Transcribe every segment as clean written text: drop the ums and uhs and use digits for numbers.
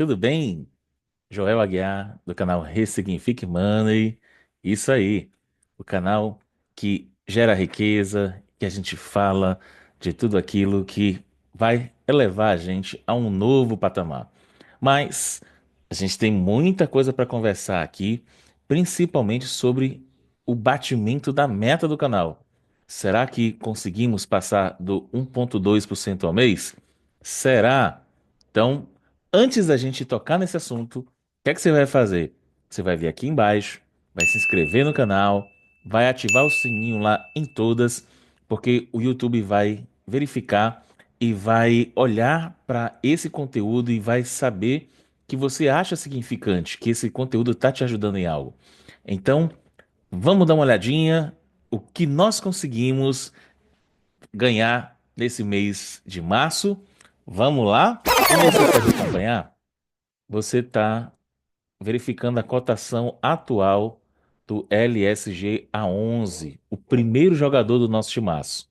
Tudo bem? Joel Aguiar, do canal Ressignifique Money. Isso aí, o canal que gera riqueza, que a gente fala de tudo aquilo que vai elevar a gente a um novo patamar. Mas a gente tem muita coisa para conversar aqui, principalmente sobre o batimento da meta do canal. Será que conseguimos passar do 1,2% ao mês? Será? Então, antes da gente tocar nesse assunto, o que é que você vai fazer? Você vai vir aqui embaixo, vai se inscrever no canal, vai ativar o sininho lá em todas, porque o YouTube vai verificar e vai olhar para esse conteúdo e vai saber que você acha significante, que esse conteúdo está te ajudando em algo. Então, vamos dar uma olhadinha o que nós conseguimos ganhar nesse mês de março. Vamos lá? Como você pode acompanhar, você está verificando a cotação atual do LSG A11, o primeiro jogador do nosso timaço.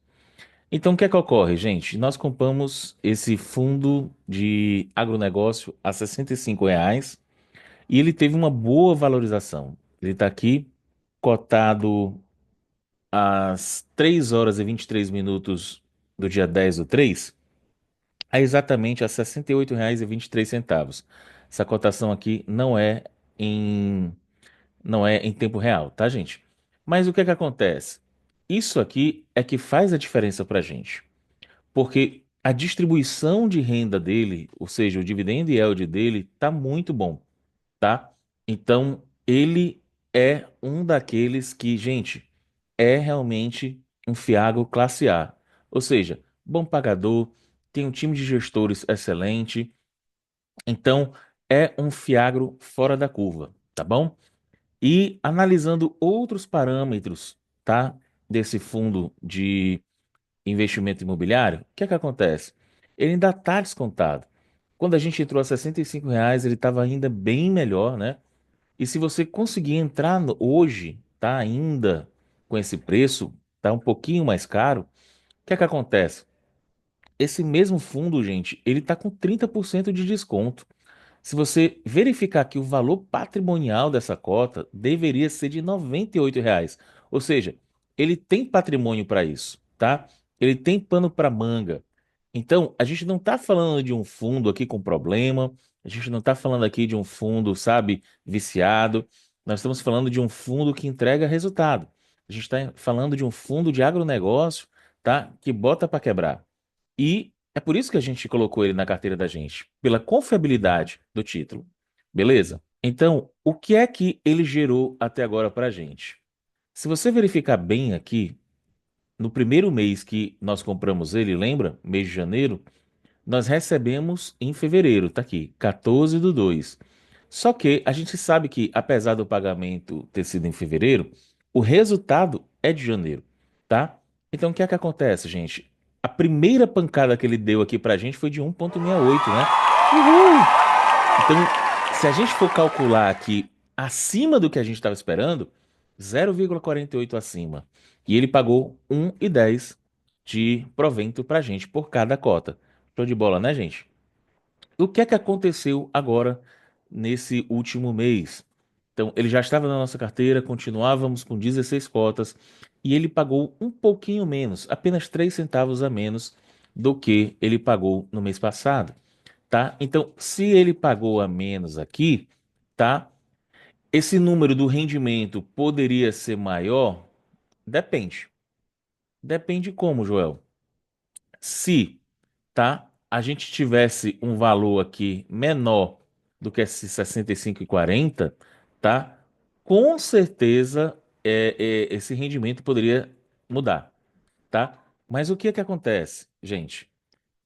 Então, o que é que ocorre, gente? Nós compramos esse fundo de agronegócio a R$ 65 e ele teve uma boa valorização. Ele está aqui cotado às 3 horas e 23 minutos do dia 10 do 3, a exatamente a R$ 68,23. Essa cotação aqui em não é em tempo real, tá, gente? Mas o que é que acontece? Isso aqui é que faz a diferença para a gente, porque a distribuição de renda dele, ou seja, o dividendo yield dele, tá muito bom, tá? Então, ele é um daqueles que, gente, é realmente um Fiagro classe A. Ou seja, bom pagador, tem um time de gestores excelente, então é um Fiagro fora da curva, tá bom? E analisando outros parâmetros, tá, desse fundo de investimento imobiliário, o que é que acontece? Ele ainda está descontado. Quando a gente entrou a R$ 65, ele estava ainda bem melhor, né? E se você conseguir entrar hoje, tá ainda com esse preço, tá um pouquinho mais caro, o que é que acontece? Esse mesmo fundo, gente, ele tá com 30% de desconto. Se você verificar que o valor patrimonial dessa cota deveria ser de R$ 98. Ou seja, ele tem patrimônio para isso, tá? Ele tem pano para manga. Então, a gente não está falando de um fundo aqui com problema, a gente não está falando aqui de um fundo, sabe, viciado. Nós estamos falando de um fundo que entrega resultado. A gente está falando de um fundo de agronegócio, tá? Que bota para quebrar. E é por isso que a gente colocou ele na carteira da gente, pela confiabilidade do título. Beleza? Então, o que é que ele gerou até agora para a gente? Se você verificar bem aqui, no primeiro mês que nós compramos ele, lembra? Mês de janeiro, nós recebemos em fevereiro, tá aqui, 14 do 2. Só que a gente sabe que, apesar do pagamento ter sido em fevereiro, o resultado é de janeiro, tá? Então, o que é que acontece, gente? A primeira pancada que ele deu aqui pra gente foi de 1,68, né? Uhul! Então, se a gente for calcular aqui acima do que a gente estava esperando, 0,48 acima. E ele pagou 1,10 de provento pra gente por cada cota. Show de bola, né, gente? O que é que aconteceu agora nesse último mês? Então, ele já estava na nossa carteira, continuávamos com 16 cotas e ele pagou um pouquinho menos, apenas 3 centavos a menos do que ele pagou no mês passado, tá? Então, se ele pagou a menos aqui, tá? Esse número do rendimento poderia ser maior? Depende. Depende como, Joel? Se, tá? A gente tivesse um valor aqui menor do que esse 65,40, tá? Com certeza esse rendimento poderia mudar, tá? Mas o que é que acontece, gente?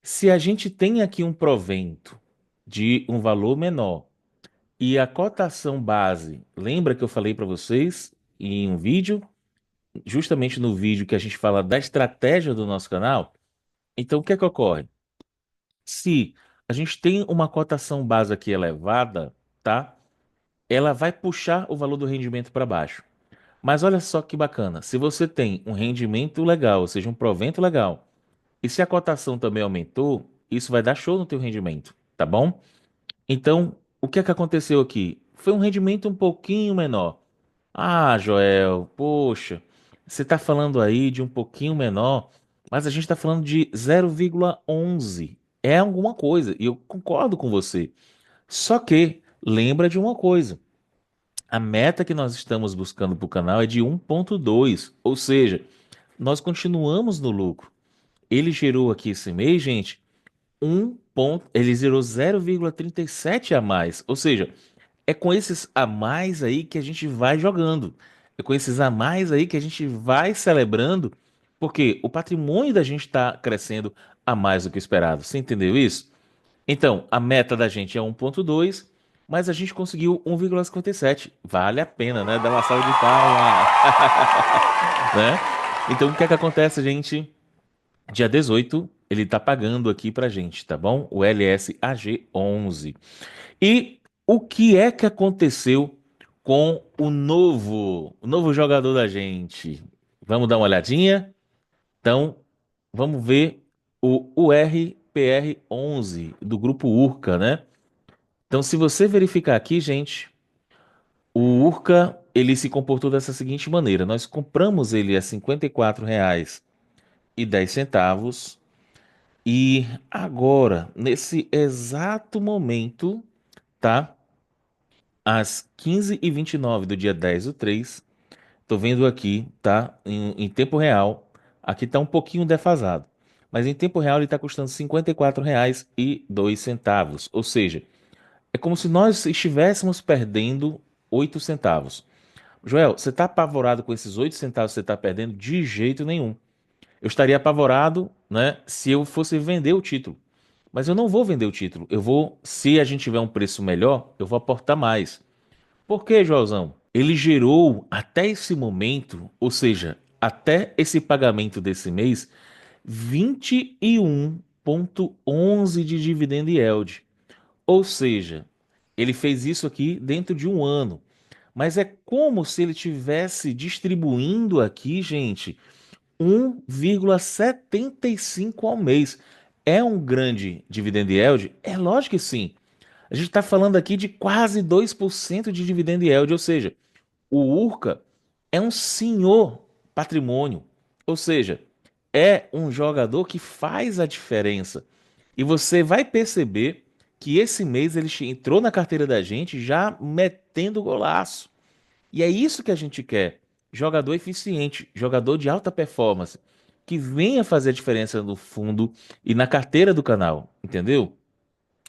Se a gente tem aqui um provento de um valor menor e a cotação base, lembra que eu falei para vocês em um vídeo, justamente no vídeo que a gente fala da estratégia do nosso canal? Então, o que é que ocorre? Se a gente tem uma cotação base aqui elevada, tá? Ela vai puxar o valor do rendimento para baixo. Mas olha só que bacana, se você tem um rendimento legal, ou seja, um provento legal, e se a cotação também aumentou, isso vai dar show no teu rendimento, tá bom? Então, o que é que aconteceu aqui? Foi um rendimento um pouquinho menor. Ah, Joel, poxa, você está falando aí de um pouquinho menor, mas a gente está falando de 0,11. É alguma coisa, e eu concordo com você. Só que, lembra de uma coisa: a meta que nós estamos buscando para o canal é de 1,2, ou seja, nós continuamos no lucro. Ele gerou aqui esse mês, gente, ele gerou 0,37 a mais, ou seja, é com esses a mais aí que a gente vai jogando. É com esses a mais aí que a gente vai celebrando, porque o patrimônio da gente está crescendo a mais do que o esperado. Você entendeu isso? Então, a meta da gente é 1,2, mas a gente conseguiu 1,57. Vale a pena, né? Dar uma salva de palmas, né? Então, o que é que acontece, gente? Dia 18, ele tá pagando aqui pra gente, tá bom? O LSAG11. E o que é que aconteceu com o novo jogador da gente? Vamos dar uma olhadinha? Então, vamos ver o URPR11 do grupo Urca, né? Então, se você verificar aqui, gente, o Urca, ele se comportou dessa seguinte maneira: nós compramos ele a R$ 54,10 e agora, nesse exato momento, tá? Às 15h29 do dia 10/3, tô vendo aqui, tá? Em tempo real, aqui tá um pouquinho defasado, mas em tempo real ele tá custando R$ 54,02, ou seja, é como se nós estivéssemos perdendo 8 centavos. Joel, você tá apavorado com esses 8 centavos que você tá perdendo? De jeito nenhum. Eu estaria apavorado, né, se eu fosse vender o título. Mas eu não vou vender o título. Eu vou, se a gente tiver um preço melhor, eu vou aportar mais. Por quê, Joelzão? Ele gerou até esse momento, ou seja, até esse pagamento desse mês, 21,11 de dividendo yield. Ou seja, ele fez isso aqui dentro de um ano. Mas é como se ele tivesse distribuindo aqui, gente, 1,75 ao mês. É um grande dividend yield? É lógico que sim. A gente está falando aqui de quase 2% de dividend yield, ou seja, o Urca é um senhor patrimônio, ou seja, é um jogador que faz a diferença. E você vai perceber que esse mês ele entrou na carteira da gente já metendo golaço. E é isso que a gente quer. Jogador eficiente, jogador de alta performance, que venha fazer a diferença no fundo e na carteira do canal, entendeu?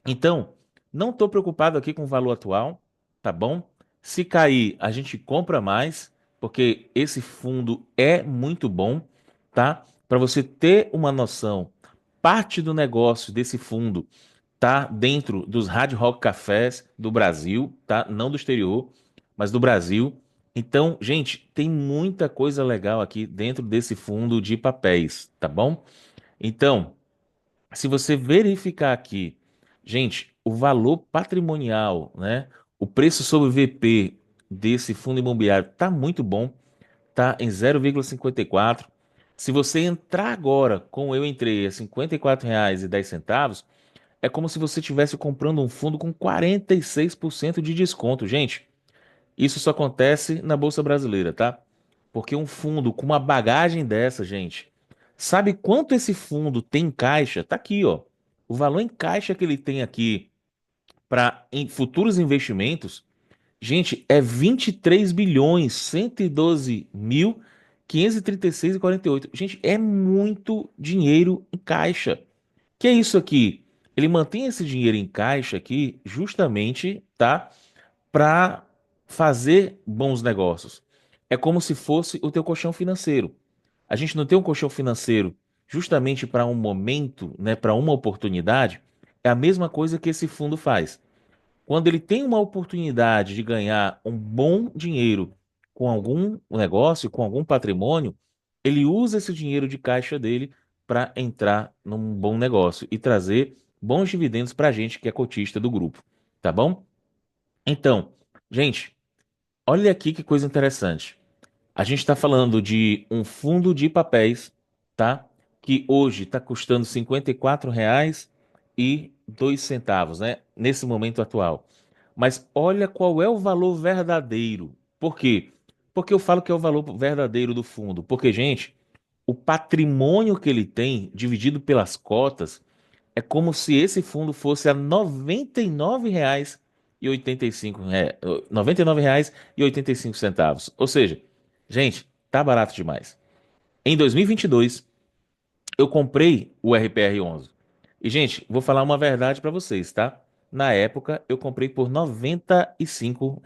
Então, não estou preocupado aqui com o valor atual, tá bom? Se cair, a gente compra mais, porque esse fundo é muito bom, tá? Para você ter uma noção, parte do negócio desse fundo tá dentro dos Hard Rock Cafés do Brasil, tá? Não do exterior, mas do Brasil. Então, gente, tem muita coisa legal aqui dentro desse fundo de papéis, tá bom? Então, se você verificar aqui, gente, o valor patrimonial, né? O preço sobre VP desse fundo imobiliário tá muito bom, tá em 0,54. Se você entrar agora, como eu entrei, a R$ 54,10, é como se você estivesse comprando um fundo com 46% de desconto. Gente, isso só acontece na Bolsa Brasileira, tá? Porque um fundo com uma bagagem dessa, gente, sabe quanto esse fundo tem em caixa? Tá aqui, ó. O valor em caixa que ele tem aqui para em futuros investimentos, gente, é 23 bilhões 112 mil 536,48. Gente, é muito dinheiro em caixa. Que é isso aqui? Ele mantém esse dinheiro em caixa aqui justamente, tá? Para fazer bons negócios. É como se fosse o teu colchão financeiro. A gente não tem um colchão financeiro justamente para um momento, né, para uma oportunidade. É a mesma coisa que esse fundo faz. Quando ele tem uma oportunidade de ganhar um bom dinheiro com algum negócio, com algum patrimônio, ele usa esse dinheiro de caixa dele para entrar num bom negócio e trazer bons dividendos para a gente que é cotista do grupo, tá bom? Então, gente, olha aqui que coisa interessante. A gente está falando de um fundo de papéis, tá? Que hoje está custando R$ 54,10 2 centavos, né? Nesse momento atual. Mas olha qual é o valor verdadeiro. Por quê? Porque eu falo que é o valor verdadeiro do fundo. Porque, gente, o patrimônio que ele tem, dividido pelas cotas, é como se esse fundo fosse a R$ 99,85, R$ 99,85. Ou seja, gente, tá barato demais. Em 2022, eu comprei o RPR 11. E, gente, vou falar uma verdade para vocês, tá? Na época, eu comprei por R$ 95.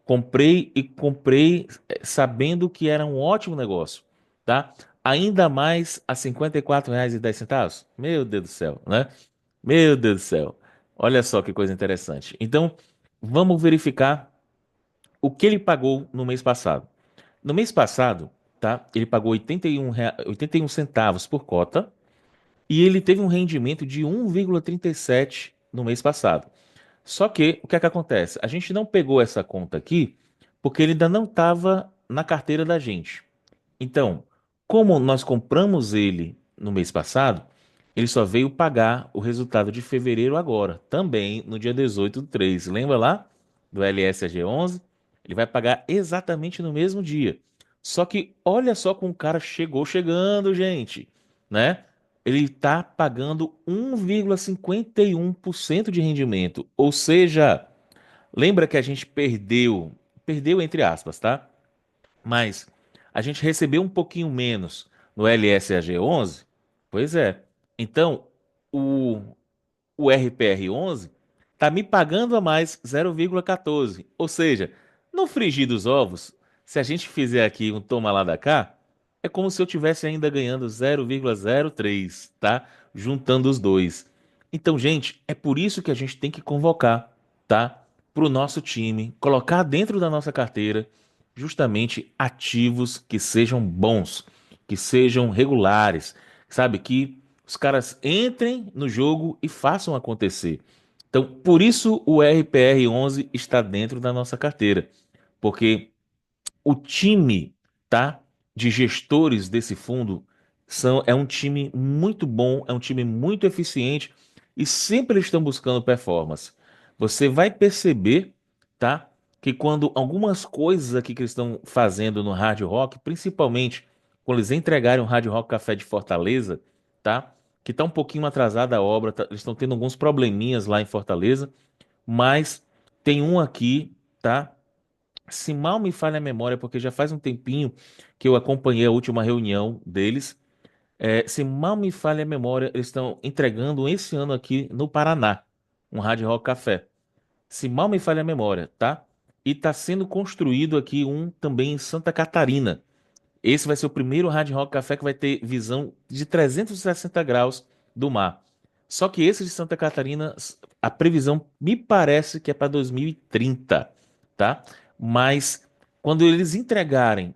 Comprei e comprei sabendo que era um ótimo negócio, tá? Ainda mais a R$ 54,10. Meu Deus do céu, né? Meu Deus do céu. Olha só que coisa interessante. Então, vamos verificar o que ele pagou no mês passado. No mês passado, tá? Ele pagou 81 centavos por cota e ele teve um rendimento de 1,37 no mês passado. Só que, o que é que acontece? A gente não pegou essa conta aqui porque ele ainda não estava na carteira da gente. Então, como nós compramos ele no mês passado, ele só veio pagar o resultado de fevereiro agora, também no dia 18/3. Lembra lá do LSAG 11? Ele vai pagar exatamente no mesmo dia. Só que olha só como o cara chegou chegando, gente, né? Ele está pagando 1,51% de rendimento. Ou seja, lembra que a gente perdeu entre aspas, tá? Mas a gente recebeu um pouquinho menos no LSAG 11. Pois é. Então, o, o RPR 11 está me pagando a mais 0,14. Ou seja, no frigir dos ovos, se a gente fizer aqui um toma lá da cá, é como se eu tivesse ainda ganhando 0,03, tá? Juntando os dois. Então, gente, é por isso que a gente tem que convocar, tá? Para o nosso time, colocar dentro da nossa carteira justamente ativos que sejam bons, que sejam regulares, sabe? Que os caras entrem no jogo e façam acontecer. Então, por isso o RPR 11 está dentro da nossa carteira, porque o time, tá, de gestores desse fundo é um time muito bom, é um time muito eficiente e sempre eles estão buscando performance. Você vai perceber, tá, que quando algumas coisas aqui que eles estão fazendo no Hard Rock, principalmente quando eles entregarem o Hard Rock Café de Fortaleza, tá, que tá um pouquinho atrasada a obra, eles estão tendo alguns probleminhas lá em Fortaleza, mas tem um aqui, tá? Se mal me falha a memória, porque já faz um tempinho que eu acompanhei a última reunião deles. Se mal me falha a memória, eles estão entregando esse ano aqui no Paraná, um Hard Rock Café. Se mal me falha a memória, tá? E está sendo construído aqui um também em Santa Catarina. Esse vai ser o primeiro Hard Rock Café que vai ter visão de 360 graus do mar. Só que esse de Santa Catarina, a previsão me parece que é para 2030, tá? Mas quando eles entregarem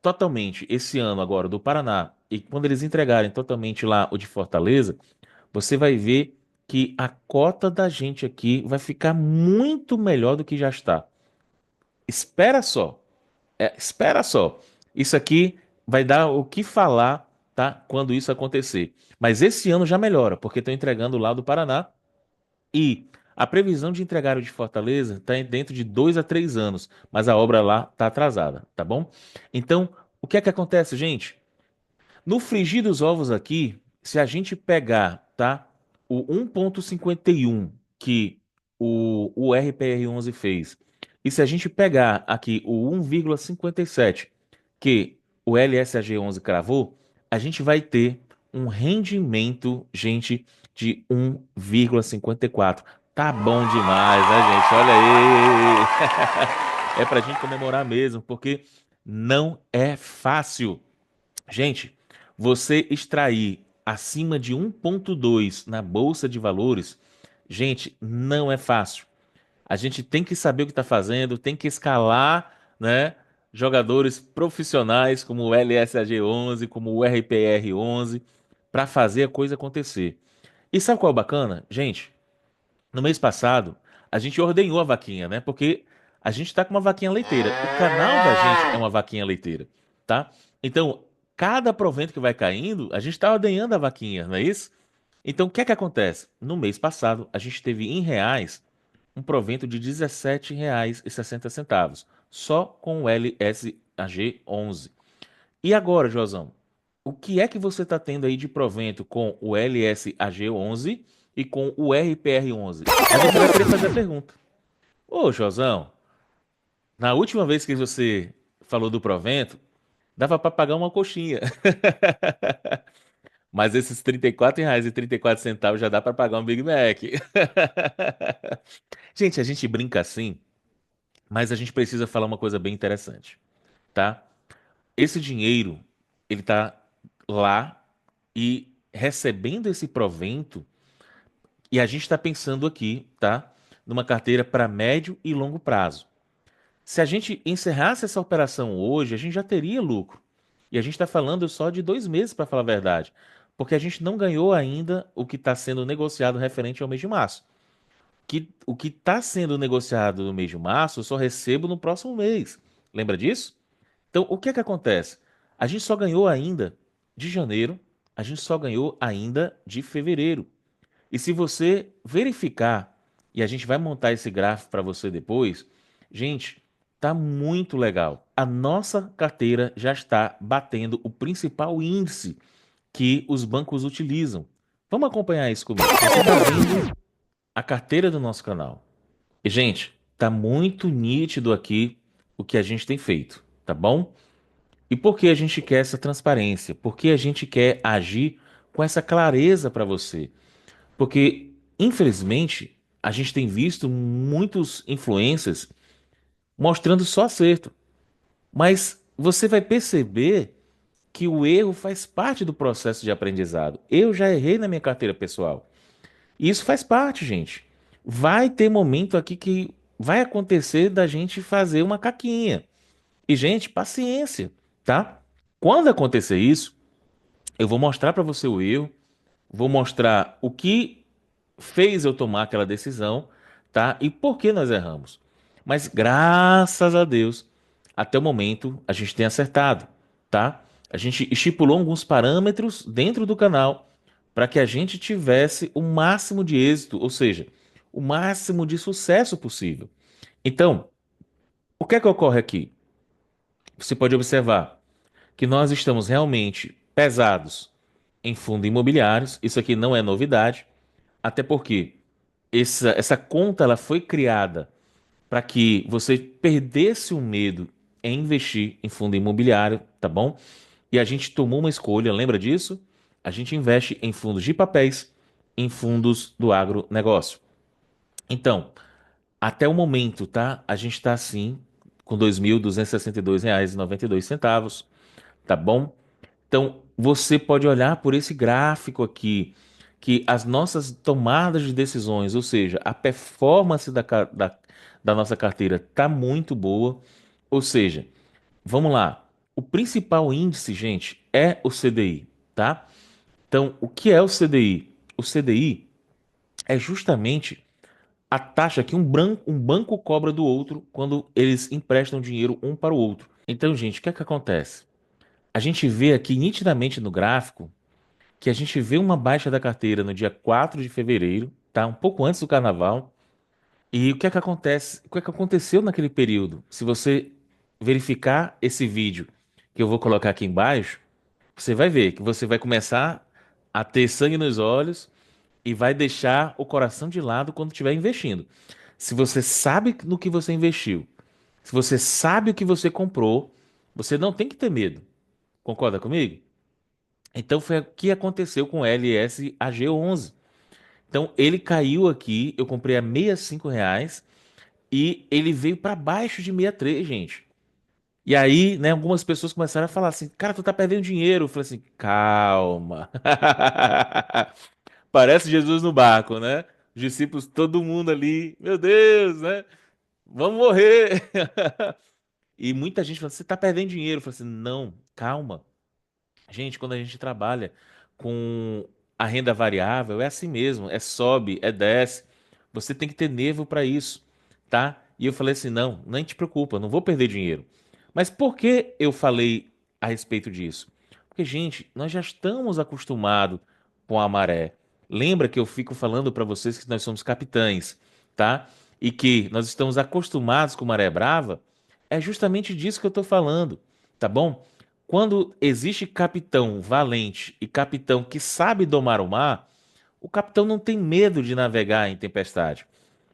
totalmente esse ano agora do Paraná e quando eles entregarem totalmente lá o de Fortaleza, você vai ver que a cota da gente aqui vai ficar muito melhor do que já está. Espera só. Espera só. Isso aqui vai dar o que falar, tá? Quando isso acontecer. Mas esse ano já melhora, porque estão entregando lá do Paraná e a previsão de entregar o de Fortaleza está dentro de 2 a 3 anos, mas a obra lá está atrasada, tá bom? Então, o que é que acontece, gente? No frigir dos ovos aqui, se a gente pegar, tá, o 1,51 que o RPR 11 fez, e se a gente pegar aqui o 1,57 que o LSAG 11 cravou, a gente vai ter um rendimento, gente, de 1,54. Tá bom demais, né, gente? Olha aí. É pra gente comemorar mesmo, porque não é fácil. Gente, você extrair acima de 1,2 na bolsa de valores, gente, não é fácil. A gente tem que saber o que está fazendo, tem que escalar, né? Jogadores profissionais como o LSAG 11, como o RPR 11, para fazer a coisa acontecer. E sabe qual é o bacana? Gente, no mês passado, a gente ordenhou a vaquinha, né? Porque a gente tá com uma vaquinha leiteira. O canal da gente é uma vaquinha leiteira, tá? Então, cada provento que vai caindo, a gente tá ordenhando a vaquinha, não é isso? Então, o que é que acontece? No mês passado, a gente teve em reais um provento de R$ 17,60, só com o LSAG 11. E agora, Josão, o que é que você está tendo aí de provento com o LSAG 11 e com o RPR 11? Aí você vai querer fazer a pergunta: Ô, Josão, na última vez que você falou do provento, dava para pagar uma coxinha. Mas esses R$ 34,34 já dá para pagar um Big Mac. Gente, a gente brinca assim, mas a gente precisa falar uma coisa bem interessante, tá? Esse dinheiro, ele tá lá e recebendo esse provento, e a gente está pensando aqui, tá? Numa carteira para médio e longo prazo. Se a gente encerrasse essa operação hoje, a gente já teria lucro. E a gente está falando só de 2 meses, para falar a verdade. Porque a gente não ganhou ainda o que está sendo negociado referente ao mês de março. O que está sendo negociado no mês de março, eu só recebo no próximo mês. Lembra disso? Então, o que é que acontece? A gente só ganhou ainda de janeiro, a gente só ganhou ainda de fevereiro. E se você verificar, e a gente vai montar esse gráfico para você depois, gente, tá muito legal. A nossa carteira já está batendo o principal índice que os bancos utilizam. Vamos acompanhar isso comigo. Você está vendo a carteira do nosso canal. E, gente, tá muito nítido aqui o que a gente tem feito, tá bom? E por que a gente quer essa transparência? Por que a gente quer agir com essa clareza para você? Porque, infelizmente, a gente tem visto muitos influencers mostrando só acerto. Mas você vai perceber que o erro faz parte do processo de aprendizado. Eu já errei na minha carteira pessoal. E isso faz parte, gente. Vai ter momento aqui que vai acontecer da gente fazer uma caquinha. E, gente, paciência, tá? Quando acontecer isso, eu vou mostrar para você o erro, vou mostrar o que fez eu tomar aquela decisão, tá? E por que nós erramos. Mas graças a Deus, até o momento a gente tem acertado, tá? A gente estipulou alguns parâmetros dentro do canal para que a gente tivesse o máximo de êxito, ou seja, o máximo de sucesso possível. Então, o que é que ocorre aqui? Você pode observar que nós estamos realmente pesados em fundos imobiliários. Isso aqui não é novidade, até porque essa conta ela foi criada para que você perdesse o medo em investir em fundo imobiliário, tá bom? E a gente tomou uma escolha, lembra disso? A gente investe em fundos de papéis, em fundos do agronegócio. Então, até o momento, tá? A gente está assim, com R$ 2.262,92, tá bom? Então, você pode olhar por esse gráfico aqui, que as nossas tomadas de decisões, ou seja, a performance da nossa carteira está muito boa. Ou seja, vamos lá. O principal índice, gente, é o CDI, tá? Então, o que é o CDI? O CDI é justamente a taxa que um banco cobra do outro quando eles emprestam dinheiro um para o outro. Então, gente, o que é que acontece? A gente vê aqui nitidamente no gráfico que a gente vê uma baixa da carteira no dia 4 de fevereiro, tá? Um pouco antes do carnaval. E o que é que acontece? O que é que aconteceu naquele período? Se você verificar esse vídeo que eu vou colocar aqui embaixo, você vai ver que você vai começar a ter sangue nos olhos e vai deixar o coração de lado quando estiver investindo. Se você sabe no que você investiu, se você sabe o que você comprou, você não tem que ter medo. Concorda comigo? Então foi o que aconteceu com o LSAG11. Então ele caiu aqui, eu comprei a R$ 65 e ele veio para baixo de 63, gente. E aí, né, algumas pessoas começaram a falar assim: "Cara, tu tá perdendo dinheiro". Eu falei assim: "Calma". Parece Jesus no barco, né? Os discípulos, todo mundo ali, meu Deus, né? Vamos morrer. E muita gente falou: "Você tá perdendo dinheiro". Eu falei assim: "Não, calma". Gente, quando a gente trabalha com a renda variável, é assim mesmo, é sobe, é desce. Você tem que ter nervo para isso, tá? E eu falei assim, não, nem te preocupa, não vou perder dinheiro. Mas por que eu falei a respeito disso? Porque, gente, nós já estamos acostumados com a maré. Lembra que eu fico falando para vocês que nós somos capitães, tá? E que nós estamos acostumados com maré brava? É justamente disso que eu estou falando, tá bom? Quando existe capitão valente e capitão que sabe domar o mar, o capitão não tem medo de navegar em tempestade.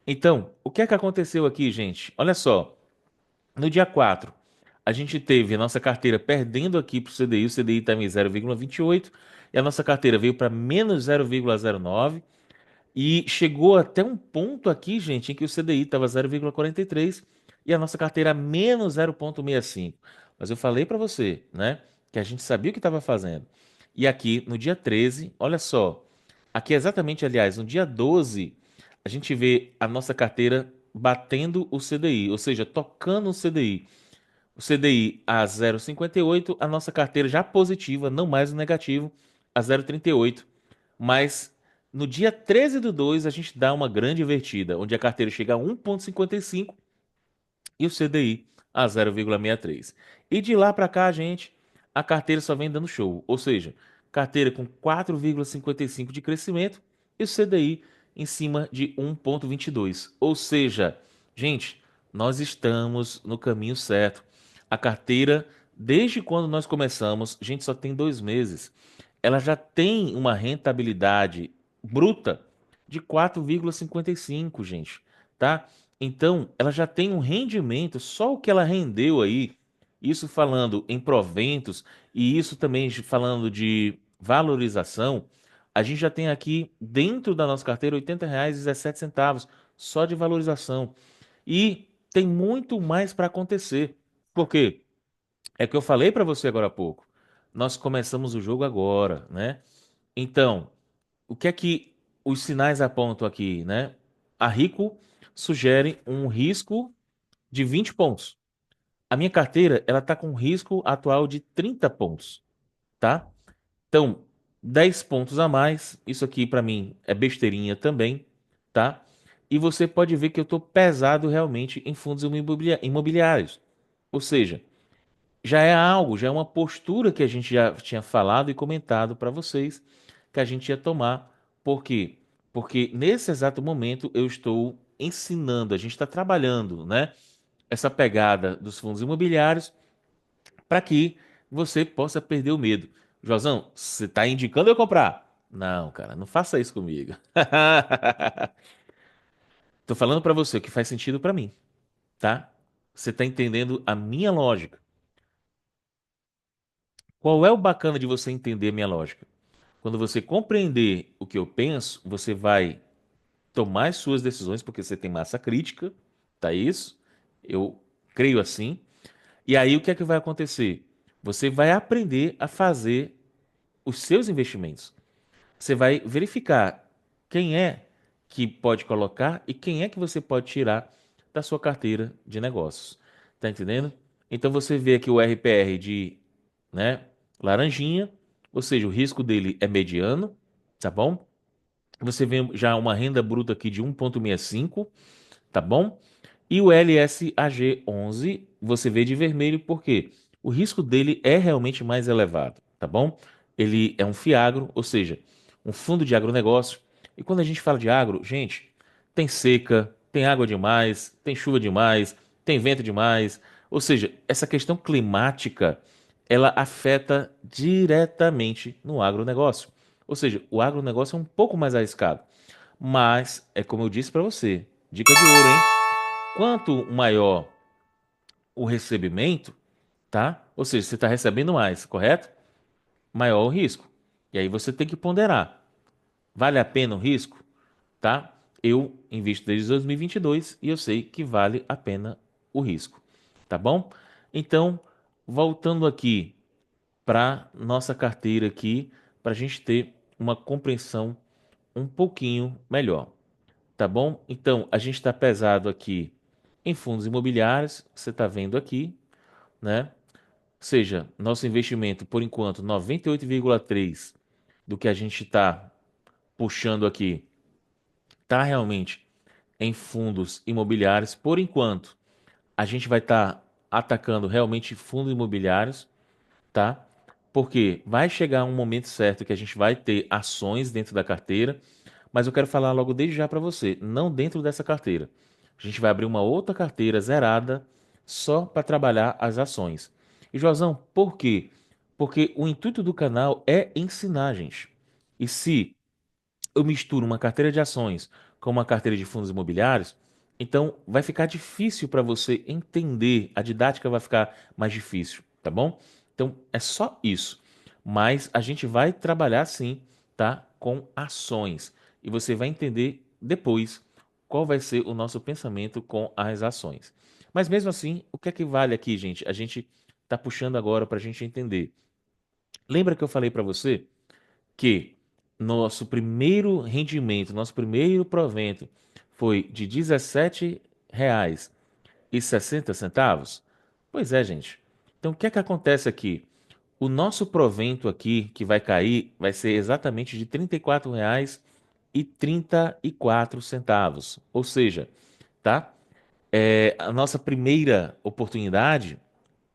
Então, o que é que aconteceu aqui, gente? Olha só, no dia 4, a gente teve a nossa carteira perdendo aqui para o CDI estava em 0,28 e a nossa carteira veio para menos 0,09 e chegou até um ponto aqui, gente, em que o CDI estava 0,43 e a nossa carteira menos 0,65. Mas eu falei para você, né, que a gente sabia o que estava fazendo. E aqui no dia 13, olha só, aqui exatamente, aliás, no dia 12, a gente vê a nossa carteira batendo o CDI, ou seja, tocando o CDI. O CDI a 0,58, a nossa carteira já positiva, não mais o negativo, a 0,38. Mas no dia 13 do 2 a gente dá uma grande invertida, onde a carteira chega a 1,55 e o CDI a 0,63. E de lá para cá, gente, a carteira só vem dando show. Ou seja, carteira com 4,55 de crescimento e o CDI em cima de 1,22. Ou seja, gente, nós estamos no caminho certo. A carteira, desde quando nós começamos, gente, só tem 2 meses. Ela já tem uma rentabilidade bruta de 4,55, gente, tá? Então, ela já tem um rendimento, só o que ela rendeu aí, isso falando em proventos e isso também falando de valorização, a gente já tem aqui dentro da nossa carteira R$ 80,17 só de valorização. E tem muito mais para acontecer. Por quê? É que eu falei para você agora há pouco. Nós começamos o jogo agora, né? Então, o que é que os sinais apontam aqui, né? A Rico sugere um risco de 20 pontos. A minha carteira, ela tá com um risco atual de 30 pontos, tá? Então, 10 pontos a mais, isso aqui para mim é besteirinha também, tá? E você pode ver que eu tô pesado realmente em fundos imobiliários. Ou seja, já é algo, já é uma postura que a gente já tinha falado e comentado para vocês que a gente ia tomar. Por quê? Porque nesse exato momento eu estou ensinando, a gente está trabalhando, né? Essa pegada dos fundos imobiliários para que você possa perder o medo. Josão, você está indicando eu comprar? Não, cara, não faça isso comigo. Tô falando para você o que faz sentido para mim, tá? Você está entendendo a minha lógica. Qual é o bacana de você entender a minha lógica? Quando você compreender o que eu penso, você vai tomar as suas decisões, porque você tem massa crítica, tá isso? Eu creio assim. E aí o que é que vai acontecer? Você vai aprender a fazer os seus investimentos. Você vai verificar quem é que pode colocar e quem é que você pode tirar da sua carteira de negócios. Tá entendendo? Então você vê aqui o RPR de, né, laranjinha, ou seja, o risco dele é mediano, tá bom? Você vê já uma renda bruta aqui de 1,65, tá bom? E o LSAG11 você vê de vermelho porque o risco dele é realmente mais elevado, tá bom? Ele é um fiagro, ou seja, um fundo de agronegócio. E quando a gente fala de agro, gente, tem seca, tem água demais, tem chuva demais, tem vento demais. Ou seja, essa questão climática, ela afeta diretamente no agronegócio. Ou seja, o agronegócio é um pouco mais arriscado. Mas, é como eu disse para você, dica de ouro, hein? Quanto maior o recebimento, tá? Ou seja, você está recebendo mais, correto? Maior o risco. E aí você tem que ponderar. Vale a pena o risco? Tá? Eu invisto desde 2022 e eu sei que vale a pena o risco. Tá bom? Então, voltando aqui para nossa carteira aqui, para a gente ter uma compreensão um pouquinho melhor. Tá bom? Então, a gente está pesado aqui em fundos imobiliários, você está vendo aqui, né? Ou seja, nosso investimento, por enquanto, 98,3 do que a gente está puxando aqui, está realmente em fundos imobiliários. Por enquanto, a gente vai estar atacando realmente fundos imobiliários, tá? Porque vai chegar um momento certo que a gente vai ter ações dentro da carteira, mas eu quero falar logo desde já para você, não dentro dessa carteira. A gente vai abrir uma outra carteira zerada só para trabalhar as ações. E Joãozão, por quê? Porque o intuito do canal é ensinar, gente. E se eu misturo uma carteira de ações com uma carteira de fundos imobiliários, então vai ficar difícil para você entender, a didática vai ficar mais difícil, tá bom? Então é só isso. Mas a gente vai trabalhar sim, tá? Com ações. E você vai entender depois qual vai ser o nosso pensamento com as ações. Mas mesmo assim, o que é que vale aqui, gente? A gente tá puxando agora para a gente entender. Lembra que eu falei para você que nosso primeiro rendimento, nosso primeiro provento foi de R$ 17,60? Pois é, gente. Então, o que é que acontece aqui? O nosso provento aqui, que vai cair, vai ser exatamente de R$ 34,34. Ou seja, tá? A nossa primeira oportunidade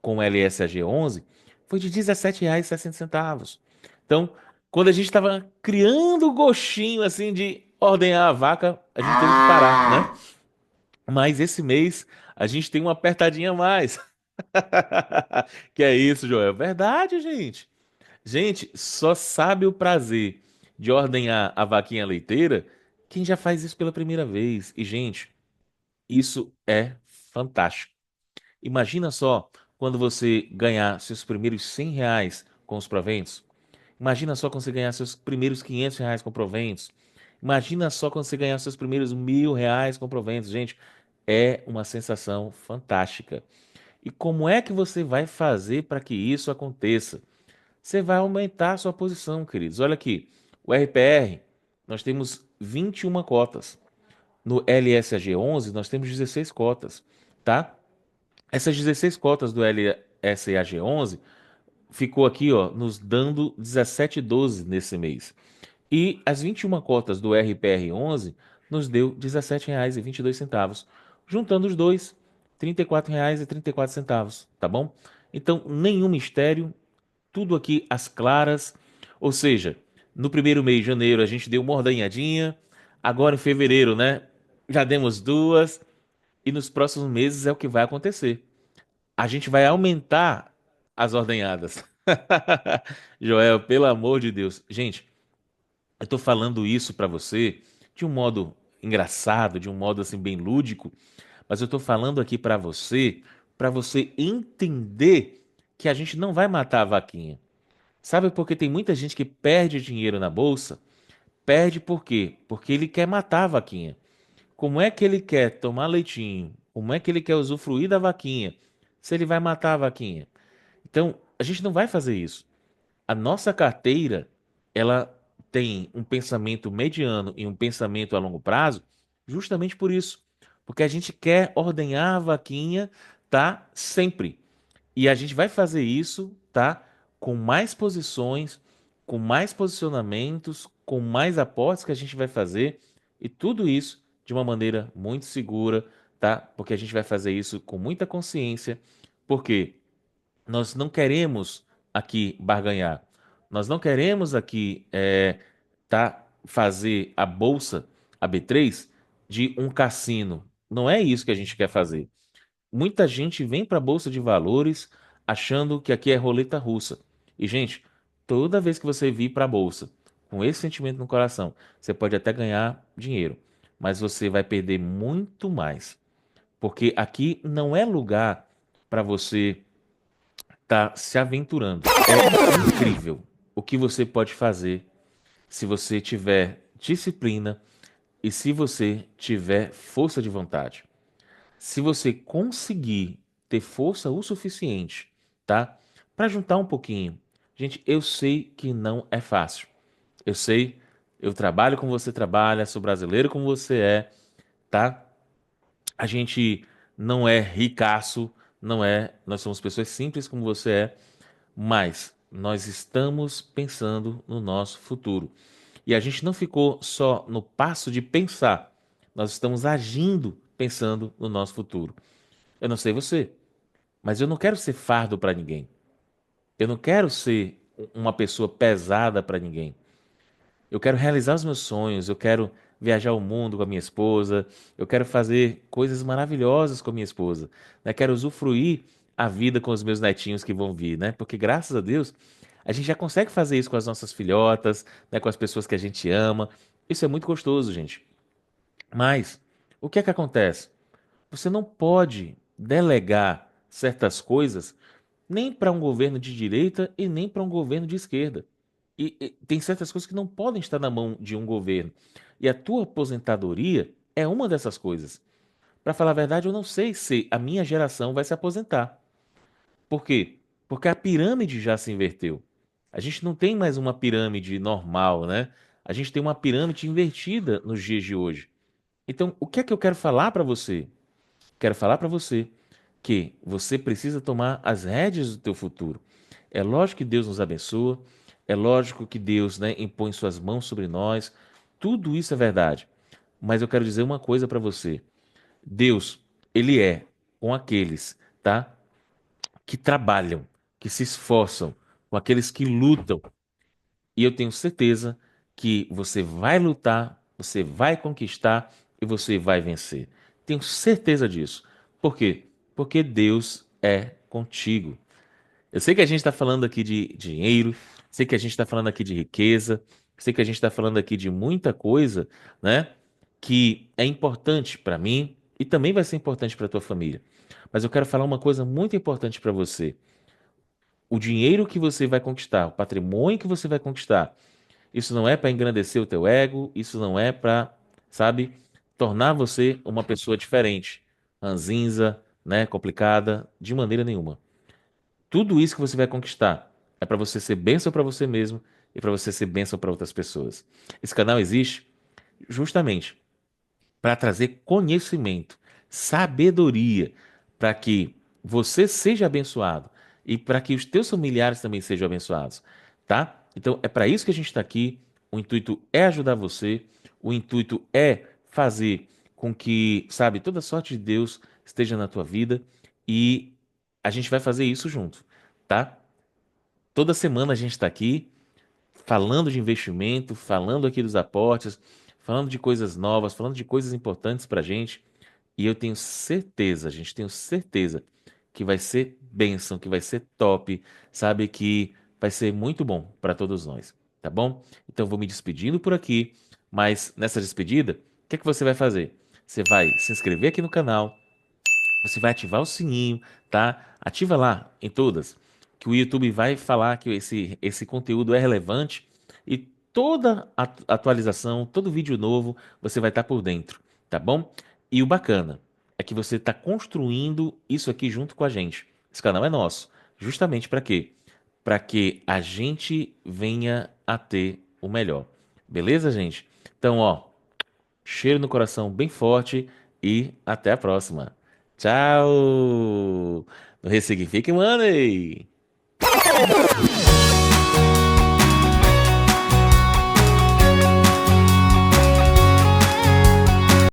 com o LSAG 11 foi de R$ 17,60. Então, quando a gente estava criando o gostinho assim de ordenhar a vaca, a gente teve que parar, né? Mas esse mês a gente tem uma apertadinha a mais. Que é isso, Joel? Verdade, gente. Gente, só sabe o prazer de ordenhar a vaquinha leiteira quem já faz isso pela primeira vez. E, gente, isso é fantástico. Imagina só quando você ganhar seus primeiros R$ 100 com os proventos. Imagina só quando você ganhar seus primeiros R$ 500 com proventos. Imagina só quando você ganhar seus primeiros R$ 1.000 com proventos. Gente, é uma sensação fantástica. E como é que você vai fazer para que isso aconteça? Você vai aumentar a sua posição, queridos. Olha aqui, o RPR, nós temos 21 cotas. No LSAG 11, nós temos 16 cotas, tá? Essas 16 cotas do LSAG 11 ficou aqui, ó, nos dando 17,12 nesse mês. E as 21 cotas do RPR 11 nos deu R$ 17,22. Juntando os dois, R$ 34,34, tá bom? Então, nenhum mistério, tudo aqui às claras. Ou seja, no primeiro mês, janeiro, a gente deu uma ordenhadinha. Agora em fevereiro, né? Já demos duas. E nos próximos meses é o que vai acontecer. A gente vai aumentar as ordenhadas. Joel, pelo amor de Deus. Gente, eu tô falando isso pra você de um modo engraçado, de um modo assim bem lúdico, mas eu tô falando aqui pra você entender que a gente não vai matar a vaquinha. Sabe por que tem muita gente que perde dinheiro na bolsa? Perde por quê? Porque ele quer matar a vaquinha. Como é que ele quer tomar leitinho? Como é que ele quer usufruir da vaquinha? Se ele vai matar a vaquinha? Então, a gente não vai fazer isso. A nossa carteira, ela tem um pensamento mediano e um pensamento a longo prazo, justamente por isso. Porque a gente quer ordenhar a vaquinha, tá? Sempre. E a gente vai fazer isso, tá? Com mais posições, com mais posicionamentos, com mais aportes que a gente vai fazer, e tudo isso de uma maneira muito segura, tá? Porque a gente vai fazer isso com muita consciência, porque nós não queremos aqui barganhar. Nós não queremos aqui fazer a bolsa, a B3, de um cassino. Não é isso que a gente quer fazer. Muita gente vem para a bolsa de valores achando que aqui é roleta russa. E, gente, toda vez que você vir para a bolsa com esse sentimento no coração, você pode até ganhar dinheiro, mas você vai perder muito mais. Porque aqui não é lugar para você tá se aventurando. É incrível o que você pode fazer se você tiver disciplina e se você tiver força de vontade. Se você conseguir ter força o suficiente, tá? Para juntar um pouquinho. Gente, eu sei que não é fácil. Eu sei, eu trabalho como você trabalha, sou brasileiro como você é, tá? A gente não é ricaço, não é, nós somos pessoas simples como você é, mas nós estamos pensando no nosso futuro. E a gente não ficou só no passo de pensar, nós estamos agindo pensando no nosso futuro. Eu não sei você, mas eu não quero ser fardo para ninguém. Eu não quero ser uma pessoa pesada para ninguém. Eu quero realizar os meus sonhos, eu quero viajar o mundo com a minha esposa, eu quero fazer coisas maravilhosas com a minha esposa, né? Quero usufruir a vida com os meus netinhos que vão vir, né? Porque graças a Deus, a gente já consegue fazer isso com as nossas filhotas, né? Com as pessoas que a gente ama. Isso é muito gostoso, gente. Mas o que é que acontece? Você não pode delegar certas coisas nem para um governo de direita e nem para um governo de esquerda. E tem certas coisas que não podem estar na mão de um governo. E a tua aposentadoria é uma dessas coisas. Para falar a verdade, eu não sei se a minha geração vai se aposentar. Por quê? Porque a pirâmide já se inverteu. A gente não tem mais uma pirâmide normal, né? A gente tem uma pirâmide invertida nos dias de hoje. Então, o que é que eu quero falar para você? Quero falar para você que você precisa tomar as rédeas do teu futuro. É lógico que Deus nos abençoa, é lógico que Deus, né, impõe suas mãos sobre nós. Tudo isso é verdade. Mas eu quero dizer uma coisa para você. Deus, ele é com aqueles, tá, que trabalham, que se esforçam, com aqueles que lutam. E eu tenho certeza que você vai lutar, você vai conquistar e você vai vencer. Tenho certeza disso. Por quê? Porque Deus é contigo. Eu sei que a gente está falando aqui de dinheiro, sei que a gente está falando aqui de riqueza, sei que a gente está falando aqui de muita coisa, né? Que é importante para mim e também vai ser importante para tua família. Mas eu quero falar uma coisa muito importante para você. O dinheiro que você vai conquistar, o patrimônio que você vai conquistar, isso não é para engrandecer o teu ego, isso não é para, sabe, tornar você uma pessoa diferente, ranzinza, né, complicada, de maneira nenhuma. Tudo isso que você vai conquistar é para você ser bênção para você mesmo e para você ser bênção para outras pessoas. Esse canal existe justamente para trazer conhecimento, sabedoria, para que você seja abençoado e para que os teus familiares também sejam abençoados, tá? Então é para isso que a gente está aqui. O intuito é ajudar você, o intuito é fazer com que, sabe, toda sorte de Deus esteja na tua vida e a gente vai fazer isso junto, tá? Toda semana a gente está aqui falando de investimento, falando aqui dos aportes, falando de coisas novas, falando de coisas importantes para a gente. E eu tenho certeza, gente, tenho certeza que vai ser bênção, que vai ser top, sabe? Que vai ser muito bom para todos nós, tá bom? Então eu vou me despedindo por aqui, mas nessa despedida, o que é que você vai fazer? Você vai se inscrever aqui no canal, você vai ativar o sininho, tá? Ativa lá em todas, que o YouTube vai falar que esse conteúdo é relevante e toda atualização, todo vídeo novo, você vai estar por dentro, tá bom? E o bacana é que você está construindo isso aqui junto com a gente. Esse canal é nosso, justamente para quê? Para que a gente venha a ter o melhor. Beleza, gente? Então, ó, cheiro no coração bem forte e até a próxima. Tchau! No Ressignifique Money!